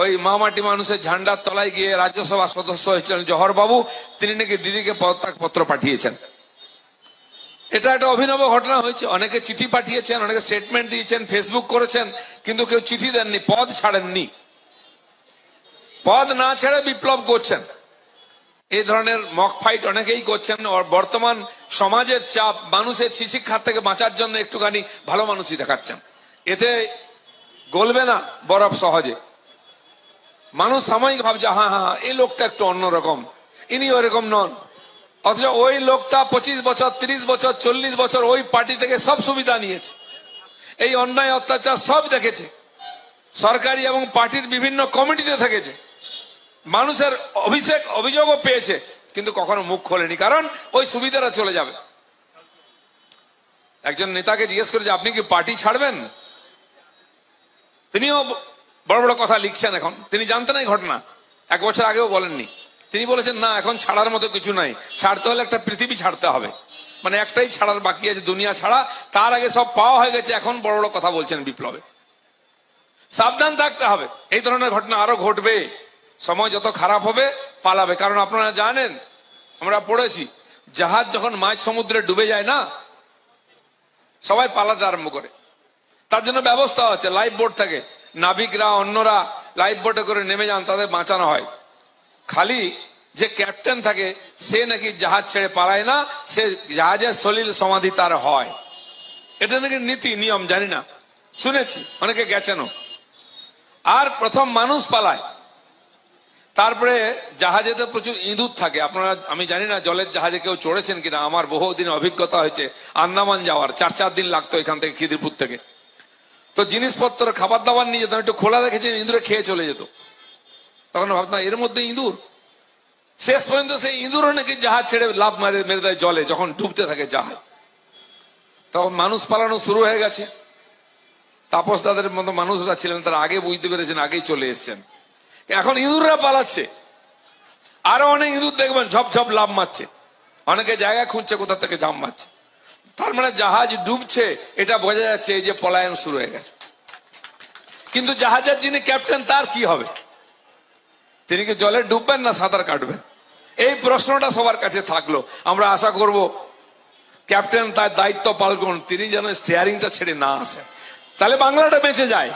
ওই মামাটি মানুষের ঝান্ডার তলায় গিয়ে রাজ্যসভা সদস্য হয়েছিলেন জহর বাবু, তিনি নাকি দিদিকে পদত্যাগ পত্র পাঠিয়েছেন। এটা একটা অভিনব ঘটনা হয়েছে। অনেকে চিঠি পাঠিয়েছেন, অনেকে স্টেটমেন্ট দিয়েছেন, ফেসবুক করেছেন, কিন্তু কেউ চিঠি দেননি, পদ ছাড়েননি। পদ না ছেড়ে বিপ্লব করছেন। এই ধরনের মক ফাইট অনেকেই করছেন। বর্তমান সমাজের চাপ, মানুষের শিক্ষার থেকে বাঁচার জন্য একটুখানি ভালো মানুষই দেখাচ্ছেন। এতে গলবে না বরফ সহজে। মানুষ সাময়িক ভাবছে হ্যাঁ হ্যাঁ এই লোকটা একটু অন্যরকম, ইনি ওরকম নন। অথচ ওই লোকটা 25 বছর, 30 বছর, 40 বছর ওই পার্টি থেকে সব সুবিধা নিয়েছে, এই অন্যায় অত্যাচার সব দেখেছে, সরকারি এবং পার্টির বিভিন্ন কমিটিতে থেকেছে, মানুষের অভিযোগও পেয়েছে, কিন্তু কখনো মুখ খোলেনি, কারণ ওই সুবিধাটা চলে যাবে। একজন নেতাকে জিজ্ঞেস করে যে আপনি কি পার্টি ছাড়বেন, তিনিও বড় বড় কথা লিখছেন। এখন তিনি জানতেন এই ঘটনা, 1 বছর আগেও বলেননি। তিনি বলেছেন না, এখন ছাড়ার মতো কিছু নাই, ছাড়তে হলে একটা পৃথিবী ছাড়তে হবে, মানে একটাই ছাড়ার বাকি আছে, দুনিয়া ছাড়া। তার আগে সব পাওয়া হয়ে গেছে, এখন বড় বড় কথা বলছেন বিপ্লবে। সাবধান থাকতে হবে, এই ধরনের ঘটনা আরো ঘটবে। সময় যত খারাপ হবে পালাবে। কারণ আপনারা জানেন, আমরা পড়েছি, জাহাজ যখন মাঝ সমুদ্রে ডুবে যায় না, সবাই পালাতে আরম্ভ করে। তার জন্য ব্যবস্থা হচ্ছে, লাইফ বোট থাকে, নাবিকরা অন্যরা লাইফ বোটে করে নেমে যান, তাদের বাঁচানো হয়। খালি যে ক্যাপ্টেন থাকে সে নাকি জাহাজ ছেড়ে পালায় না, সে জাহাজের সলিল সমাধি তার হয়। এটা নাকি নীতি নিয়ম, জানি না, শুনেছি, অনেকে গেছেনও। আর প্রথম মানুষ পালায়, তারপরে জাহাজেতে প্রচুর ইঁদুর থাকে। আপনারা, আমি জানি না জলের জাহাজে কেউ চড়েছেন কিনা, আমার বহুদিন অভিজ্ঞতা হয়েছে আন্দামান যাওয়ার। 4 দিন লাগতো এখান থেকে, খিদিরপুর থেকে। তো জিনিসপত্র, খাবার দাবার নিয়ে যেতাম, একটু খোলা রেখেছি, ইঁদুরে খেয়ে চলে যেত। তখন ভাবতাম এর মধ্যে ইঁদুর। শেষ পর্যন্ত সেই ইঁদুরও নাকি জাহাজ ছেড়ে লাফ মেরে দেয় জলে, যখন ডুবতে থাকে জাহাজ। তখন মানুষ পালানো শুরু হয়ে গেছে। তাপস দাদের মতো মানুষরা ছিলেন, তারা আগে বুঝতে পেরেছেন, আগেই চলে এসছেন। এখন ইঁদুররা পালাচ্ছে, আরো অনেক ইঁদুর দেখবেন ঝপ ঝপ লাভ মারছে, অনেকে জায়গা খুঁজছে কোথা থেকে জাম মারছে। তার মানে জাহাজ ডুবছে, এটা বোঝা যাচ্ছে এই যে পলায়ন শুরু হয়ে গেছে। কিন্তু জাহাজের যিনি ক্যাপ্টেন, তার কি হবে? তিনি কি জলে ডুববেন না সাঁতার কাটবেন? এই প্রশ্নটা সবার কাছে থাকলো। আমরা আশা করব ক্যাপ্টেন তার দায়িত্ব পালন, তিনি যেন স্টিয়ারিংটা ছেড়ে না আসেন, তাহলে বাংলাটা বেঁচে যায়।